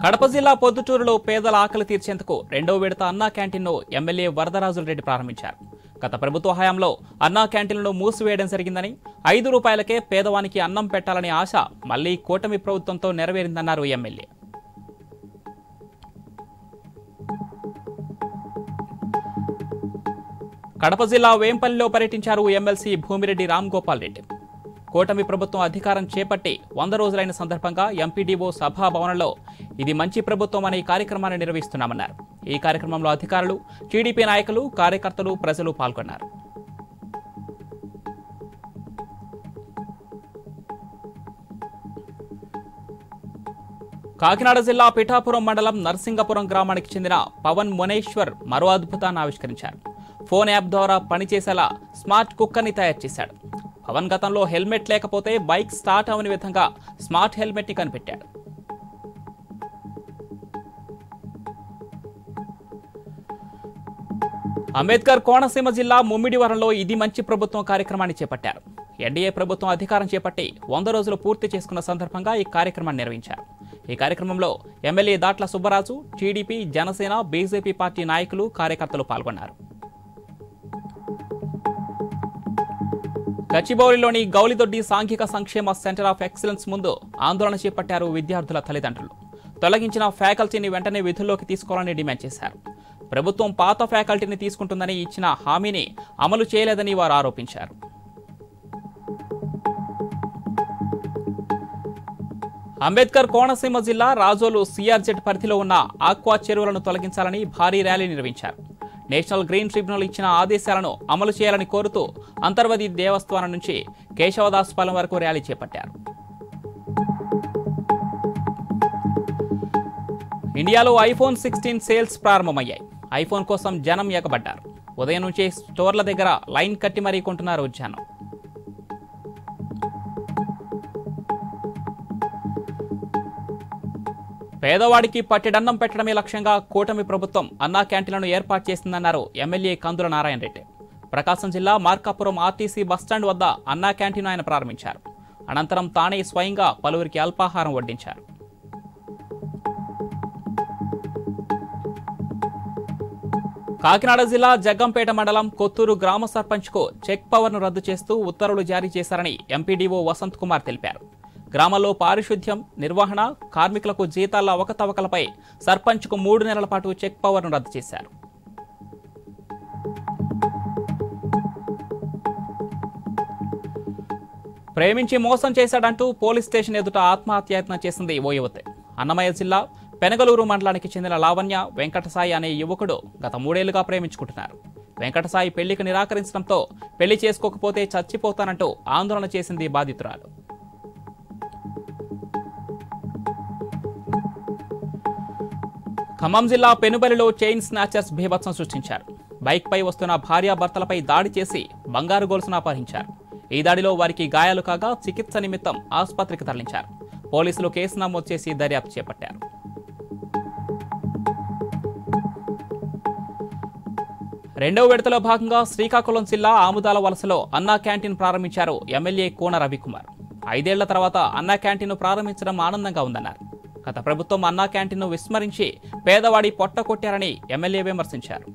కడప జిల్లా పొద్దుటూరులో పేదల ఆకలి తీర్చేందుకు రెండో విడత అన్నా క్యాంటీన్ను ఎమ్మెల్యే వరదరాజులరెడ్డి ప్రారంభించారు. గత ప్రభుత్వ హయాంలో అన్నా క్యాంటీన్లను మూసివేయడం జరిగిందని, 5 రూపాయలకే పేదవానికి అన్నం పెట్టాలనే ఆశ మళ్లీ కూటమి ప్రభుత్వంతో నెరవేరిందన్నారు ఎమ్మెల్యే. కడప జిల్లా వేంపల్లిలో పర్యటించారు ఎమ్మెల్సీ భూమిరెడ్డి రామ్గోపాల్ రెడ్డి. కూటమి ప్రభుత్వం అధికారం చేపట్టి 100 రోజులైన సందర్భంగా ఎంపీడీఓ సభాభవనంలో ఇది మంచి ప్రభుత్వం అనే కార్యక్రమాన్ని నిర్వహిస్తున్నామన్నారు. ఈ కార్యక్రమంలో అధికారులు, టీడీపీ నాయకులు, కార్యకర్తలు, ప్రజలు పాల్గొన్నారు. కాకినాడ జిల్లా పిఠాపురం మండలం నర్సింగపురం గ్రామానికి చెందిన పవన్ మునేశ్వర్ మరో అద్భుతాన్ని ఆవిష్కరించారు. ఫోన్ యాప్ ద్వారా పనిచేసేలా స్మార్ట్ కుక్కర్ని తయారు చేశాడు. పవన్ గతంలో హెల్మెట్ లేకపోతే బైక్ స్టార్ట్ అవని విధంగా స్మార్ట్ హెల్మెట్ ని కనిపెట్టాడు. అంబేద్కర్ కోనసీమ జిల్లా ముమ్మిడివరంలో ఇది మంచి ప్రభుత్వం కార్యక్రమాన్ని చేపట్టారు. ఎన్డీఏ ప్రభుత్వం అధికారం చేపట్టి 100 రోజులు పూర్తి చేసుకున్న సందర్భంగా ఈ కార్యక్రమాన్ని నిర్వహించారు. ఈ కార్యక్రమంలో MLA Datla Subbaraju, TDP, Janasena, BJP party నాయకులు, కార్యకర్తలు పాల్గొన్నారు. గచ్చిబౌలిలోని గౌలిదొడ్డి సాంఘిక సంక్షేమ సెంటర్ ఆఫ్ ఎక్సలెన్స్ ముందు ఆందోళన చేపట్టారు విద్యార్థుల తల్లిదండ్రులు. తొలగించిన ఫ్యాకల్టీని వెంటనే విధుల్లోకి తీసుకోవాలని డిమాండ్ చేశారు. ప్రభుత్వం పాత ఫ్యాకల్టీని తీసుకుంటుందని ఇచ్చిన హామీని అమలు చేయలేదని వారు ఆరోపించారు. అంబేద్కర్ కోనసీమ జిల్లా రాజోలు సిఆర్జెడ్ పరిధిలో ఉన్న ఆక్వా చెరువులను తొలగించాలని భారీ ర్యాలీ నిర్వహించారు. నేషనల్ గ్రీన్ ట్రిబ్యునల్ ఇచ్చిన ఆదేశాలను అమలు చేయాలని కోరుతూ అంతర్వది దేవస్థానం నుంచి కేశవదాసుపాలెం వరకు ర్యాలీ చేపట్టారు. ఇండియాలో ఐఫోన్ 16 సేల్స్ ప్రారంభమయ్యాయి. ఐఫోన్ కోసం జనం ఎగబడ్డారు. ఉదయం నుంచే స్టోర్ల దగ్గర లైన్ కట్టి మరీ కొంటున్నారు జనం. పేదవాడికి పట్టెడన్నం పెట్టడమే లక్ష్యంగా కూటమి ప్రభుత్వం అన్నా క్యాంటీన్లను ఏర్పాటు చేసిందన్నారు ఎమ్మెల్యే కందుల నారాయణ రెడ్డి. ప్రకాశం జిల్లా మార్కాపురం ఆర్టీసీ బస్టాండ్ వద్ద అన్నా క్యాంటీన్ ఆయన ప్రారంభించారు. అనంతరం తానే స్వయంగా పలువురికి అల్పాహారం వడ్డించారు. కాకినాడ జిల్లా జగ్గంపేట మండలం కొత్తూరు గ్రామ సర్పంచ్కు చెక్ పవర్ను రద్దు చేస్తూ ఉత్తర్వులు జారీ చేశారని ఎంపీడీఓ వసంత్ కుమార్ తెలిపారు. గ్రామాల్లో పారిశుద్ధ్యం, నిర్వహణ, కార్మికులకు జీతాల అవకతవకలపై సర్పంచ్కు 3 నెలల పాటు చెక్ పవర్ను రద్దు చేశారు. ప్రేమించి మోసం చేశాడంటూ పోలీస్ స్టేషన్ ఎదుట ఆత్మహత్యాయత్నం చేసింది ఓ యువతి. అన్నమయ్య జిల్లా పెనగలూరు మండలానికి చెందిన లావణ్య వెంకటసాయి అనే యువకుడు గత 3 ఏళ్లుగా ప్రేమించుకుంటున్నారు. వెంకటసాయి పెళ్లికి నిరాకరించడంతో పెళ్లి చేసుకోకపోతే చచ్చిపోతానంటూ ఆందోళన చేసింది బాధితురాలు. ఖమ్మం జిల్లా పెనుబలిలో చైన్ స్నాచర్స్ బీభత్సం సృష్టించారు. బైక్ పై వస్తున్న భార్యాభర్తలపై దాడి చేసి బంగారు గొలుసును అపహరించారు. ఈ దాడిలో వారికి గాయాలు కాగా చికిత్స నిమిత్తం ఆసుపత్రికి తరలించారు. పోలీసులు కేసు నమోదు చేసి దర్యాప్తు చేపట్టారు. రెండవ విడతలో భాగంగా శ్రీకాకుళం జిల్లా ఆముదాల వలసలో అన్నా క్యాంటీన్ ప్రారంభించారు ఎమ్మెల్యే కోన రవికుమార్. 5 ఏళ్ల తర్వాత అన్నా క్యాంటీన్ను ప్రారంభించడం ఆనందంగా ఉందన్నారు. గత ప్రభుత్వం అన్నా క్యాంటీన్ను విస్మరించి పేదవాడి పొట్ట కొట్టారని ఎమ్మెల్యే విమర్శించారు.